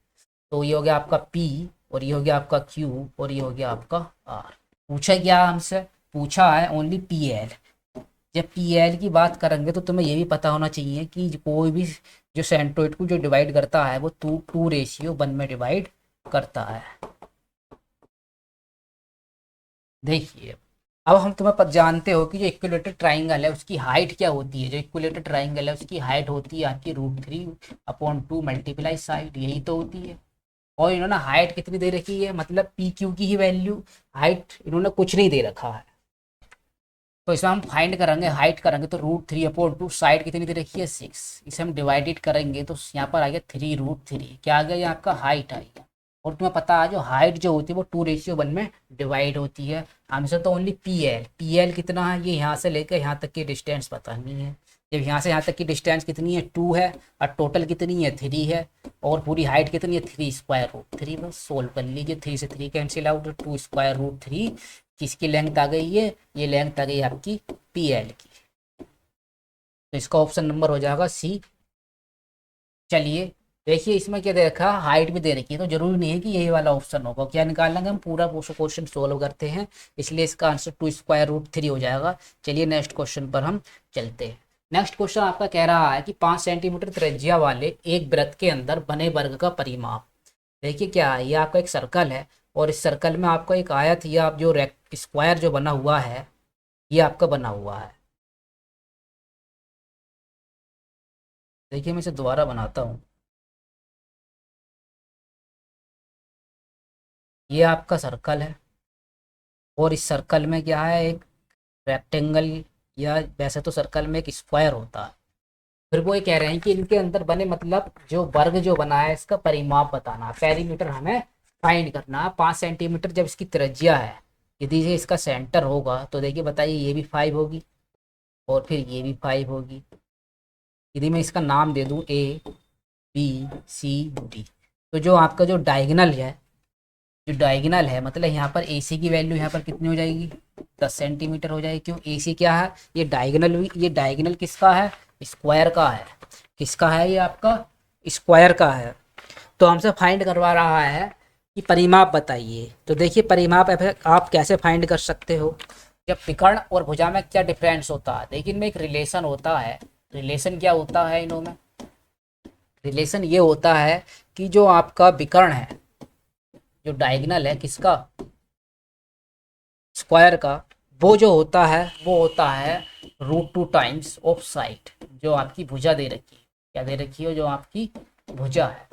तो ये हो गया आपका पी और ये हो गया आपका क्यू और ये हो गया आपका आर। पूछा क्या हमसे, पूछा है ओनली पी एल। जब पी एल की बात करेंगे तो तुम्हें ये भी पता होना चाहिए कि कोई भी जो सेंट्रोइड को जो डिवाइड करता है वो टू रेशियो 1 में डिवाइड करता है। देखिए अब हम तुम्हें जानते हो कि जो इक्विलेटरल ट्राइंगल है उसकी हाइट क्या होती है, जो इक्विलेटरल ट्राइंगल है उसकी हाइट होती है आपकी √3/2 मल्टीप्लाई साइड, यही तो होती है। और इन्होंने हाइट कितनी दे रखी है, मतलब पी क्यू की ही वैल्यू, हाइट इन्होंने कुछ नहीं दे रखा है। तो इसमें हम फाइंड करेंगे, हाइट करेंगे तो √3/2, साइड कितनी दे रखी है 6, इसे हम डिवाइडेड करेंगे तो यहाँ पर आ गया 3√3, क्या आ गया ये आपका हाइट आई है। और तुम्हें पता है जो हाइट जो होती है वो 2:1 में डिवाइड होती है। हमसे तो ओनली पी एल कितना है, ये यहाँ से लेकर यहाँ तक की डिस्टेंस पता नहीं है। जब यहाँ से यहाँ तक की डिस्टेंस कितनी है 2 है और टोटल कितनी है 3 है, और पूरी हाइट कितनी है 3√3, बस सोल्व कर लीजिए, 3 से 3 कैंसिल आउट, 2√3 किसकी लेंथ आ गई है, ये लेंथ आ गई आपकी पी एल की, तो इसका ऑप्शन नंबर हो जाएगा सी। चलिए देखिए इसमें क्या दे रखा है, हाइट भी दे रखी है, तो जरूरी नहीं है कि यही वाला ऑप्शन होगा, क्या निकालेंगे हम पूरा क्वेश्चन सोल्व करते हैं, इसलिए इसका आंसर 2√3 हो जाएगा। चलिए नेक्स्ट क्वेश्चन पर हम चलते हैं। नेक्स्ट क्वेश्चन आपका कह रहा है कि 5 सेंटीमीटर त्रिज्या वाले एक वृत्त के अंदर बने वर्ग का परिमाप। देखिए क्या है, ये आपका एक सर्कल है और इस सर्कल में आपका एक आयत या आप जो स्क्वायर जो बना हुआ है ये आपका बना हुआ है। देखिए मैं इसे दोबारा बनाता हूँ। ये आपका सर्कल है और इस सर्कल में क्या है, एक रेक्टेंगल, या वैसे तो सर्कल में एक स्क्वायर होता है। फिर वो ये कह रहे हैं कि इनके अंदर बने, मतलब जो वर्ग जो बना है इसका परिमाप बताना है, पेरीमीटर हमें फाइंड करना है। 5 सेंटीमीटर जब इसकी त्रिज्या है, यदि ये इसका सेंटर होगा तो देखिए बताइए ये भी 5 होगी और फिर ये भी 5 होगी। यदि मैं इसका नाम दे दूं ए बी सी डी, तो जो आपका जो डायगोनल है, जो डायगोनल है मतलब यहाँ पर ए सी की वैल्यू यहाँ पर कितनी हो जाएगी, 10 सेंटीमीटर हो जाएगी। क्यों, ए सी क्या है, ये डायगोनल, ये डायगोनल किसका है, स्क्वायर का है। किसका है, ये आपका स्क्वायर का है। तो हमसे फाइंड करवा रहा है कि परिमाप बताइए। तो देखिए परिमाप आप कैसे फाइंड कर सकते हो, जब विकर्ण और भुजा में क्या डिफरेंस होता है। देखिए इनमें एक रिलेशन होता है, रिलेशन क्या होता है इनों में, रिलेशन ये होता है कि जो आपका विकर्ण है, जो डायगोनल है किसका, स्क्वायर का, वो जो होता है वो होता है √2 टाइम्स ऑफ साइड, जो आपकी भुजा दे रखी है। क्या दे रखी है, जो आपकी भुजा है।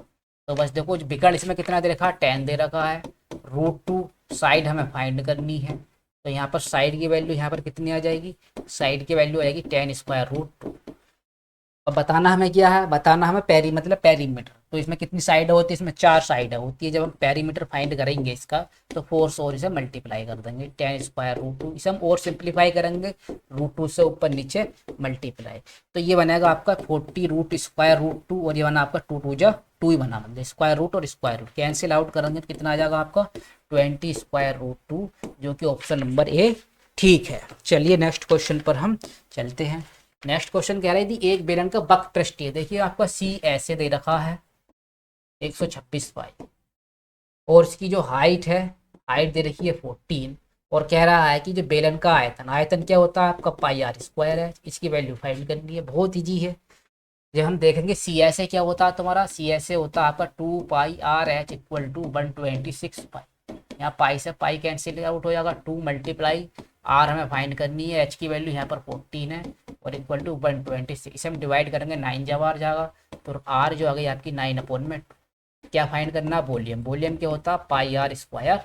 तो बस देखो विकर्ण इसमें कितना दे रखा है, 10 दे रखा है, √2 साइड हमें फाइंड करनी है। तो यहाँ पर साइड की वैल्यू यहाँ पर कितनी आ जाएगी, साइड की वैल्यू आएगी 10² √2। अब बताना हमें क्या है, बताना हमें मतलब पेरीमीटर। तो इसमें कितनी साइड होती है, इसमें 4 साइड होती है। जब हम पेरीमीटर फाइंड करेंगे इसका तो 4 से और इसे मल्टीप्लाई कर देंगे, 10 स्क्वायर रूट 2, इसे हम और सिंप्लीफाई करेंगे, रूट 2 से ऊपर नीचे मल्टीप्लाई। तो ये बनेगा आपका 40 रूट स्क्वायर रूट 2 और ये बना आपका 2 2 जा 2 ही बना, मतलब स्क्वायर रूट और स्क्वायर रूट कैंसिल आउट करेंगे तो कितना आ जाएगा आपका 20 स्क्वायर रूट 2, जो कि ऑप्शन नंबर ए ठीक है। चलिए नेक्स्ट क्वेश्चन पर हम चलते हैं। नेक्स्ट क्वेश्चन कह रही थी एक बेलन का बक पृष्ठ है, देखिए आपका सी ऐसे दे रखा है 126 पाई, और इसकी जो हाइट है, हाइट दे रखी है 14, और कह रहा है कि जो बेलन का आयतन, आयतन क्या होता है आपका पाई आर स्क्वायर है, इसकी वैल्यू फाइंड करनी है। बहुत ईजी है। जब हम देखेंगे सी एस ए क्या होता है तुम्हारा, सी एस ए होता है आपका 2 पाई आर एच इक्वल टू 126 पाई। यहाँ पाई से पाई कैंसिल आउट हो जाएगा, 2 मल्टीप्लाई आर हमें फाइंड करनी है, एच की वैल्यू यहाँ पर 14 है और इक्वल टू 126, इसे हम डिवाइड करेंगे 9 जब आर जाएगा तो आर जो आ गई आपकी 9/2। क्या फाइंड करना, वॉल्यूम। वॉल्यूम क्या होता है पाई आर स्क्वायर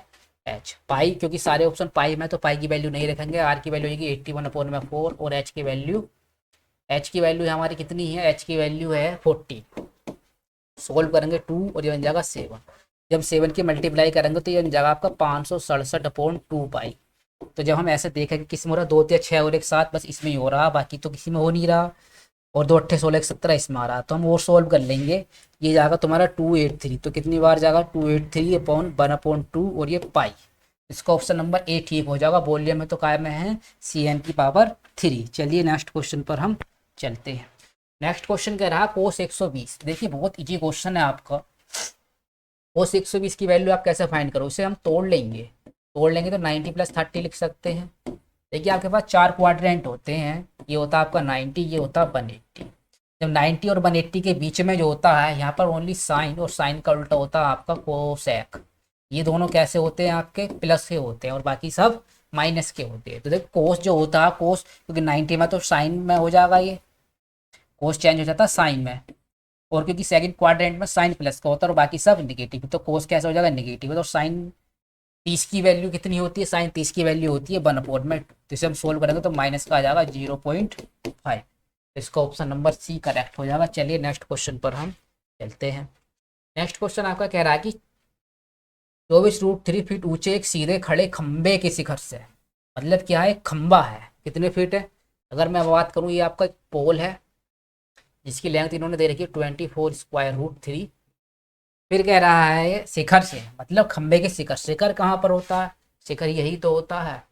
एच। पाई क्योंकि सारे ऑप्शन पाई में तो पाई की वैल्यू नहीं रखेंगे, आर की वैल्यू होगी 81/4 और एच की वैल्यू हमारी कितनी है, एच की वैल्यू है 14। सोल्व करेंगे 2 और ये बन जाएगा 7। जब 7 की मल्टीप्लाई करेंगे तो ये बन जाएगा आपका 567/2 पाई। तो जब हम ऐसे देखेंगे किसी में हो रहा 2 या 6 और एक साथ, बस इसमें ही हो रहा, बाकी तो किसी में हो नहीं रहा, और 2 8 16 17 इसमें आ रहा, तो हम और सोल्व कर लेंगे। ये जाएगा तुम्हारा 283, तो कितनी बार जाएगा 283/1/2 और ये पाई। इसका ऑप्शन नंबर ए ठीक हो जाएगा। वॉल्यूम में तो काय में है CN⁻3। चलिए नेक्स्ट क्वेश्चन पर हम चलते हैं। नेक्स्ट क्वेश्चन कह रहा है कोस 120। देखिए बहुत इजी क्वेश्चन है आपका। कोस 120 की वैल्यू आप कैसे फाइंड करो, उसे हम तोड़ लेंगे तो 90 + 30 लिख सकते हैं। देखिए आपके पास 4 क्वाड्रेंट होते हैं, ये होता है आपका 90, ये होता है 180। जब 90 और 180 के बीच में जो होता है यहाँ पर ओनली साइन, और साइन का उल्टा होता है आपका कोसेक। ये दोनों कैसे होते हैं आपके प्लस के होते हैं और बाकी सब माइनस के होते हैं। तो देखो कोस जो होता है, कोस क्योंकि 90 में तो साइन में हो जाएगा, ये कोस चेंज हो जाता है साइन में, और क्योंकि सेकंड क्वाड्रेंट में साइन प्लस का होता है और बाकी सब निगेटिव, तो कोस कैसे हो जाएगा नेगेटिव। तो साइन 30 की वैल्यू कितनी होती है, साइन 30 की वैल्यू होती है 1/2। तो इसे हम सोल्व करेंगे तो माइनस का आ जाएगा 0.5। इसका ऑप्शन नंबर सी करेक्ट हो जाएगा। चलिए नेक्स्ट क्वेश्चन पर हम चलते हैं। नेक्स्ट क्वेश्चन आपका कह रहा है कि 24√3 फीट ऊंचे एक सीधे खड़े खंबे के शिखर से, मतलब क्या है, खंबा है, कितने फीट है। अगर मैं बात करूँ, ये आपका पोल है जिसकी लेंथ इन्होंने दे रखी है 24√3। फिर कह रहा है शिखर से, मतलब खंबे के शिखर। शिखर कहाँ पर होता है, शिखर यही तो होता है।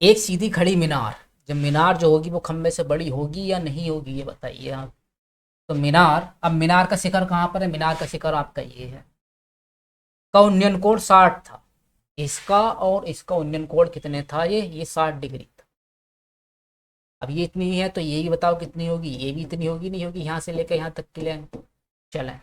एक सीधी खड़ी मीनार, जब मीनार जो होगी वो खंबे से बड़ी होगी या नहीं होगी, ये बताइए आप। तो मीनार, अब मीनार का शिखर कहाँ पर है, मीनार का शिखर आपका ये है। का उन्नयन कोण 60 था, इसका और इसका उन्नयन कोण कितने था, ये 60 डिग्री था। अब ये इतनी है तो ये भी बताओ कितनी होगी, ये भी इतनी होगी नहीं होगी, यहाँ से लेकर यहाँ तक की लेंथ। चलें,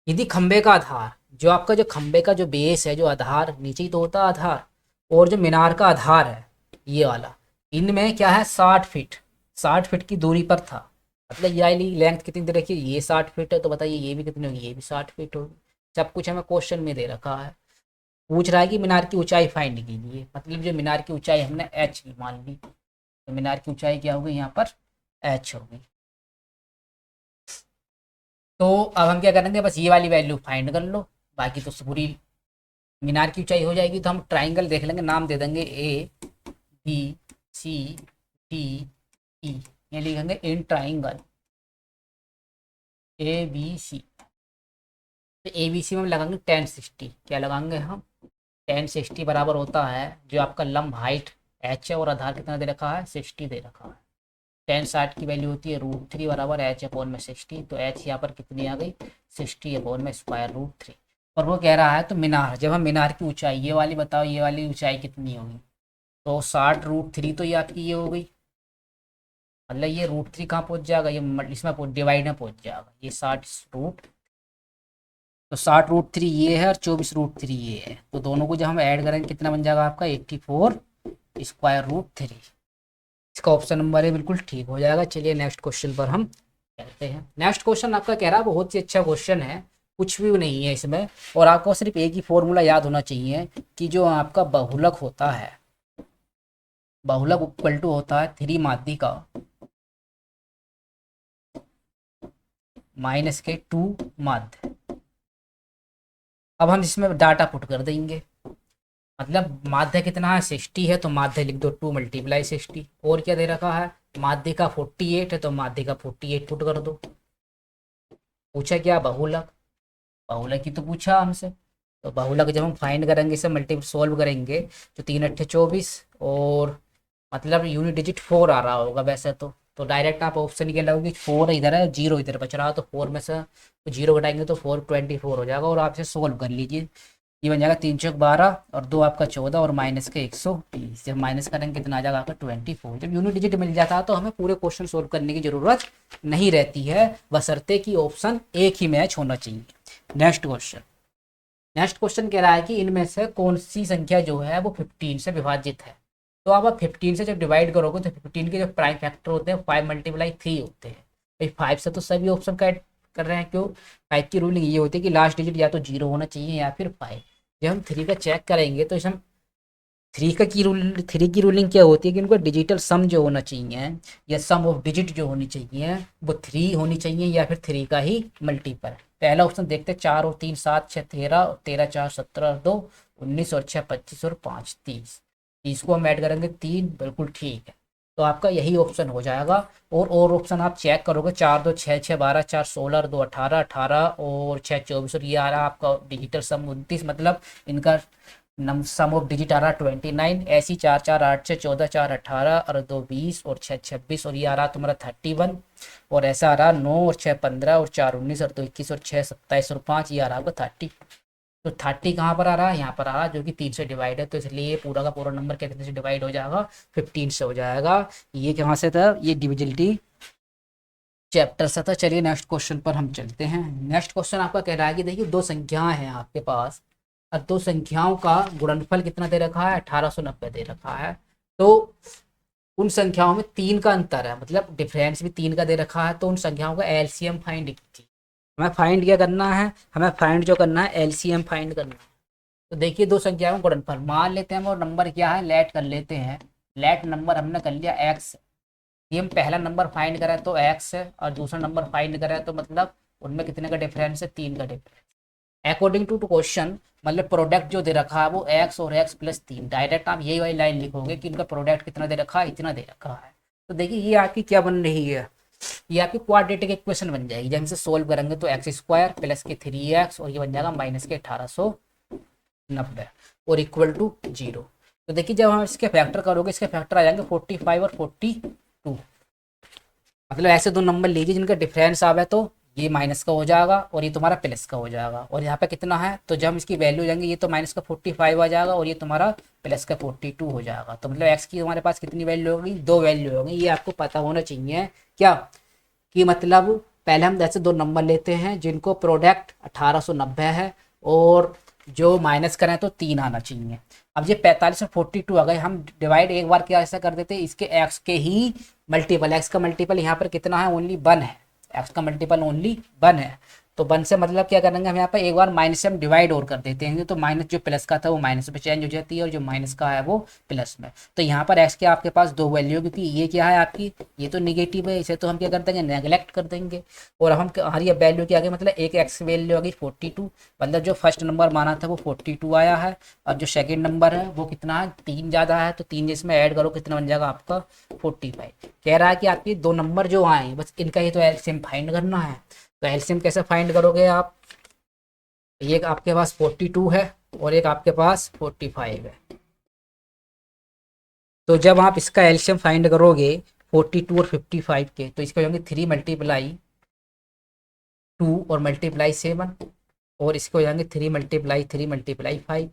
यदि खंबे का आधार, जो आपका जो खंबे का जो बेस है, जो आधार नीचे ही तो होता है आधार, और जो मीनार का आधार है ये वाला, इनमें क्या है 60 फीट, 60 फीट की दूरी पर था। मतलब ये वाली लेंथ कितनी दे रखी है, ये 60 फीट है, तो बताइए ये भी कितनी होगी, ये भी 60 फीट होगी। सब कुछ हमें क्वेश्चन में दे रखा है। पूछ रहा है कि मीनार की ऊंचाई फाइंड कीजिए, मतलब जो मीनार की ऊंचाई हमने h मान ली, तो मीनार की ऊंचाई क्या होगी यहाँ पर h होगी। तो अब हम क्या करेंगे, बस ये वाली वैल्यू फाइंड कर लो, बाकी तो पूरी मीनार की ऊंचाई हो जाएगी। तो हम ट्राइंगल देख लेंगे, नाम दे देंगे ABCDE, ये लिखेंगे इन ट्राइंगल ABC। तो ABC में हम लगाएंगे 1060, क्या लगाएंगे हम 1060 बराबर होता है जो आपका लंब हाइट h है और आधार कितना दे रखा है 60 दे रखा है। 1060 की वैल्यू होती है √3 बराबर h/60। तो h यहाँ पर कितनी आ गई 60/√3। और वो कह रहा है तो मीनार, जब हम मीनार की ऊंचाई ये वाली बताओ, ये वाली ऊंचाई कितनी होगी, तो 60√3 तो ये आपकी ये हो गई, मतलब ये √3 कहाँ पहुँच जाएगा, ये इसमें डिवाइड में पहुँच जाएगा, ये 60 तो 60√3 ये है और 24√3 ये है, तो दोनों को जब हम ऐड करेंगे कितना बन जाएगा आपका 84√3। इसका ऑप्शन नंबर है बिल्कुल ठीक हो जाएगा। चलिए नेक्स्ट क्वेश्चन पर हम चलते हैं। नेक्स्ट क्वेश्चन आपका कह रहा है बहुत ही अच्छा क्वेश्चन है, कुछ भी नहीं है इसमें, और आपको सिर्फ एक ही फॉर्मूला याद होना चाहिए कि जो आपका बहुलक होता है, बहुलक इक्वल टू होता है 3 माध्यिका -2 माध्य। अब हम इसमें डाटा पुट कर देंगे, मतलब माध्य कितना है 60 है तो माध्य लिख दो 2 × 60। और क्या दे रखा है, माध्य का 48 है तो माध्य का 48 पुट कर दो। पूछा क्या, बहुलक, बहुलक की तो पूछा हमसे। तो बहुलक जब हम फाइंड करेंगे, इसे मल्टीपल सॉल्व करेंगे तो 3×8 = 24 और मतलब यूनिट डिजिट 4 आ रहा होगा वैसे तो डायरेक्ट आप ऑप्शन के लगोगे 4 इधर है, 0 इधर बच रहा है, तो 4 में से 0 घटाएंगे तो 424 हो जाएगा। और आप इसे सोल्व कर लीजिए, ये बन जाएगा 3×12 और 2 आपका 14 और माइनस के 120। जब माइनस करेंगे कितना आ जाएगा आपका 24। जब यूनिट डिजिट मिल जाता है तो हमें पूरे क्वेश्चन सोल्व करने की जरूरत नहीं रहती है, बशर्ते कि ऑप्शन एक ही मैच होना चाहिए। नेक्स्ट क्वेश्चन कह रहा है कि इनमें से कौन सी संख्या जो है वो 15 से विभाजित है। तो अब आप 15 से जब डिवाइड करोगे तो 15 के जो प्राइम फैक्टर होते हैं 5 × 3 होते हैं। भाई 5 से तो सभी ऑप्शन का कर रहे हैं, क्यों, 5 की रूलिंग ये होती है कि लास्ट डिजिट या तो 0 होना चाहिए या फिर 5। जब हम 3 का चेक करेंगे तो हम 3 की रूलिंग क्या होती है कि उनका डिजिटल सम जो होना चाहिए या सम ऑफ डिजिट जो होनी चाहिए वो 3 होनी चाहिए या फिर 3 का ही मल्टीपल। पहला ऑप्शन देखते हैं, 4 और 3 7, 6 13, 13 4 17, 2 19 और 6 25 और 5 30। इसको हम ऐड करेंगे 3, बिल्कुल ठीक है, तो आपका यही ऑप्शन हो जाएगा। और ऑप्शन आप चेक करोगे, 4 2 6 6 12, 4 16, 2 18 18 और 6 24 और ये आ रहा है आपका डिजिटल सम 29, मतलब इनका सम ऑफ डिजिट आ रहा 29। ऐसी 4 4 8 6 14, 4 18 और 2 20 और 6 26 और ये आ रहा तुम्हारा 31। और ऐसा आ रहा 9 और 6 15 और 4 19 और 2 21 और 6 27 और 5 ये आ रहा आपका 30। तो 30 कहाँ पर आ रहा है, यहाँ पर आ रहा है, जो कि 3 से डिवाइड है, तो इसलिए ये पूरा का पूरा नंबर कितने से डिवाइड हो जाएगा, 15 से हो जाएगा। ये कहाँ से था, ये डिविजिबिलिटी चैप्टर से था। चलिए नेक्स्ट क्वेश्चन पर हम चलते हैं। नेक्स्ट क्वेश्चन आपका कह रहा है कि देखिए दो संख्याएं हैं आपके पास और दो संख्याओं का गुणनफल कितना दे रखा है, 1890 दे रखा है। तो उन संख्याओं में 3 का अंतर है, मतलब डिफरेंस भी 3 का दे रखा है, तो उन संख्याओं का एलसीएम फाइंड कीजिए। हमें फाइंड क्या करना है, हमें फाइंड जो करना है एलसीएम फाइंड करना है। तो देखिए दो संख्याओं का गुणनफल मान लेते हैं हम, और नंबर क्या है लेट कर लेते हैं। लेट नंबर हमने कर लिया एक्स। ये हम पहला नंबर फाइंड करें तो एक्स है और दूसरा नंबर फाइंड करें तो मतलब उनमें कितने का डिफरेंस है, 3 का डिफरेंस। अकॉर्डिंग टू क्वेश्चन मतलब प्रोडक्ट जो दे रखा है वो एक्स और एक्स प्लस 3। डायरेक्ट आप यही वाली लाइन लिखोगे कि इनका प्रोडक्ट कितना दे रखा है, इतना दे रखा है। तो देखिए ये आपकी क्या बन रही है, ये आपकी क्वाड्रेटिक इक्वेशन बन जाएगी। जब इसे सोल्व करेंगे तो x² प्लस के 3x और ये बन जाएगा माइनस के 1890 और इक्वल टू 0। तो देखिए जब हम इसके फैक्टर करोगे, इसके फैक्टर आ जाएंगे 45 और 42। मतलब ऐसे दो नंबर लीजिए जिनका डिफरेंस आवे, तो ये माइनस का हो जाएगा और ये तुम्हारा प्लस का हो जाएगा। और यहाँ पे कितना है, तो जब हम इसकी वैल्यू हो जाएंगे, ये तो माइनस का 45 आ जाएगा और ये तुम्हारा प्लस का 42 हो जाएगा। तो मतलब एक्स की तुम्हारे पास कितनी वैल्यू होगी, 2 वैल्यू होगी। ये आपको पता होना चाहिए क्या, कि मतलब पहले हम जैसे दो नंबर लेते हैं जिनको प्रोडक्ट 1890 है और जो माइनस करें तो 3 आना चाहिए। अब ये 45 और 42 आ गए, हम डिवाइड एक बार क्या ऐसा कर देते हैं, इसके एक्स के ही मल्टीपल, एक्स का मल्टीपल यहाँ पर कितना है, ओनली 1 है। एक्स का मल्टीपल ओनली 1 है, तो 1 से मतलब क्या करेंगे हम यहाँ पर एक बार माइनस से हम डिवाइड और कर देते हैं, तो माइनस जो प्लस का था वो माइनस में चेंज हो जाती है और जो माइनस का है वो प्लस में। तो यहाँ पर एक्स के आपके पास 2 वैल्यू, क्योंकि ये क्या है आपकी, ये तो निगेटिव है, इसे तो हम क्या कर देंगे नेगलेक्ट कर देंगे। और हम हमारी वैल्यू क्या आ गई, मतलब एक एक्स वैल्यू आ गई 42, मतलब जो फर्स्ट नंबर माना था वो 42 आया है और जो सेकेंड नंबर है वो कितना है, 3 ज़्यादा है, तो 3 जिसमें ऐड करो कितना बन जाएगा आपका 45। कह रहा है कि आपके दो नंबर जो आए बस इनका ही तो एलसीएम फाइंड करना है। तो एलसीएम कैसे फाइंड करोगे आप, एक आपके पास 42 है और एक आपके पास 45 है। तो जब आप इसका एलसीएम फाइंड करोगे 42 और 55 के, तो इसके होंगे 3 × 2 और मल्टीप्लाई 7 और इसके हो जाएंगे 3 × 3 × 5।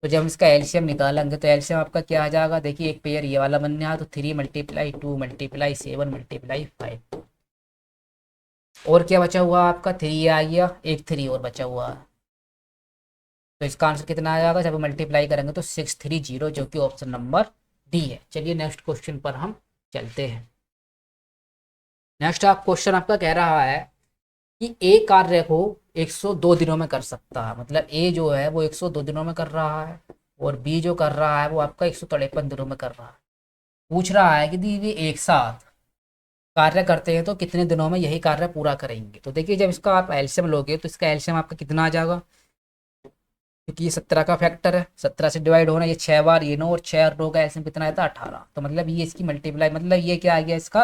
तो जब हम इसका एलसीएम निकालेंगे तो एलसीएम आपका क्या आ जाएगा, देखिए एक पेयर ये वाला बनने है, तो 3 × 2 × 7 × 5। और क्या बचा हुआ आपका 3 आ गया, एक 3 और बचा हुआ है। तो इसका आंसर कितना आ जाएगा, जब मल्टीप्लाई करेंगे तो 630, जो कि ऑप्शन नंबर डी है। चलिए नेक्स्ट क्वेश्चन पर हम चलते हैं। नेक्स्ट आप क्वेश्चन आपका कह रहा है कि ए कार्य को 102 दिनों में कर सकता है, मतलब ए जो है वो 102 दिनों में कर रहा है और बी जो कर रहा है वो आपका 153 दिनों में कर रहा है। पूछ रहा है कि दीजिए एक साथ कार्य करते हैं तो कितने दिनों में यही कार्य पूरा करेंगे। तो देखिए जब इसका आप एलसीएम लोगे तो इसका एलसीएम आपका कितना आ जाएगा, क्योंकि ये 17 का फैक्टर है, 17 से डिवाइड होना, ये 6 बार ये 9 और 6 और 2 का एलसीएम कितना आया था 18। तो मतलब ये इसकी मल्टीप्लाई, मतलब ये क्या आ गया, इसका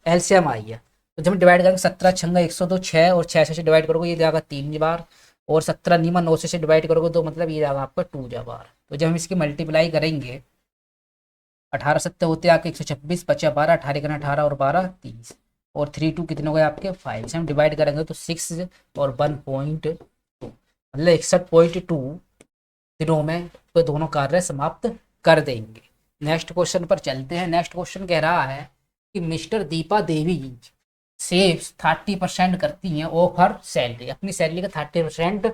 एलसीएम आ गया। तो जब हम डिवाइड करेंगे 17 छंगा 102, 6 और 6 से डिवाइड करोगे ये जाएगा 3 बार, और 17 नीमा 9 से डिवाइड करोगे तो मतलब ये जाएगा आपका 2 बार। तो जब हम इसकी मल्टीप्लाई करेंगे 18 सत्ते होते हैं आपके 126, 50 12, 18 करना 18 और 12 30, और 3 2 कितने हो गए आपके 5 से हम डिवाइड करेंगे तो 6 और 1.2, मतलब 61.2 दिनों में तो दोनों कार्य समाप्त कर देंगे। नेक्स्ट क्वेश्चन पर चलते हैं। नेक्स्ट क्वेश्चन कह रहा है कि मिस्टर दीपा देवी सेव्स 30% करती हैं ऑफ हर सैलरी, अपनी सैलरी का 30%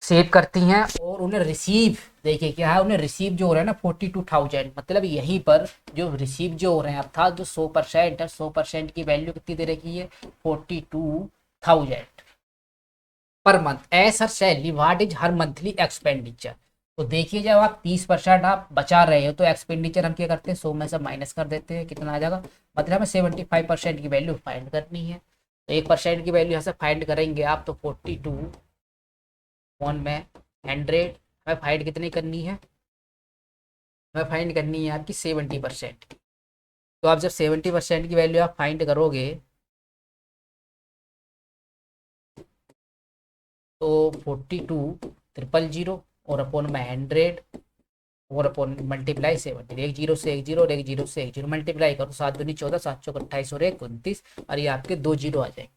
सेव करती हैं, और उन्हें रिसीव, देखिए क्या है, उन्हें रिसीव जो हो रहा है ना 42,000, मतलब यहीं पर जो रिसीव जो हो रहे हैं अर्थात जो 100% है, 100% की वैल्यू कितनी दे रखी है 42,000 per month as her salary, what is her monthly expenditure. तो देखिए जब आप 30% आप बचा रहे हो तो एक्सपेंडिचर हम क्या करते हैं 100 में से माइनस कर देते हैं, कितना आ जाएगा, मतलब हमें 75% की वैल्यू फाइंड करनी है। तो 1% की वैल्यू यहाँ से फाइंड करेंगे आप, तो 42 वन में 100, हमें फाइंड कितनी करनी है, हमें फाइंड करनी है आपकी 70%। तो आप जब 70% की वैल्यू आप फाइंड करोगे तो 42,000 और अपॉन में 100 और अपॉन मल्टीप्लाई 70, एक जीरो से एक जीरो और एक जीरो से एक जीरो मल्टीप्लाई करो, 7 दूनी 14, 7 चौक 28 और 1 29, और ये आपके 2 जीरो आ जाएंगे।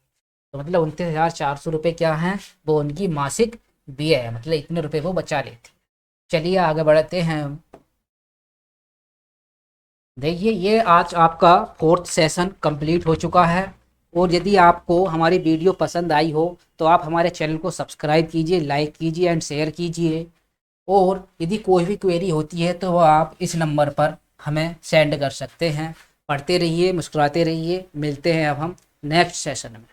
तो मतलब 29,400 रुपये क्या हैं, वो उनकी मासिक व्यय है, मतलब इतने रुपए वो बचा लेती। चलिए आगे बढ़ते हैं हम। देखिए ये आज आपका 4th सेशन कंप्लीट हो चुका है, और यदि आपको हमारी वीडियो पसंद आई हो तो आप हमारे चैनल को सब्सक्राइब कीजिए, लाइक कीजिए एंड शेयर कीजिए, और यदि कोई भी क्वेरी होती है तो वो आप इस नंबर पर हमें सेंड कर सकते हैं। पढ़ते रहिए, मुस्कुराते रहिए, मिलते हैं अब हम नेक्स्ट सेशन में।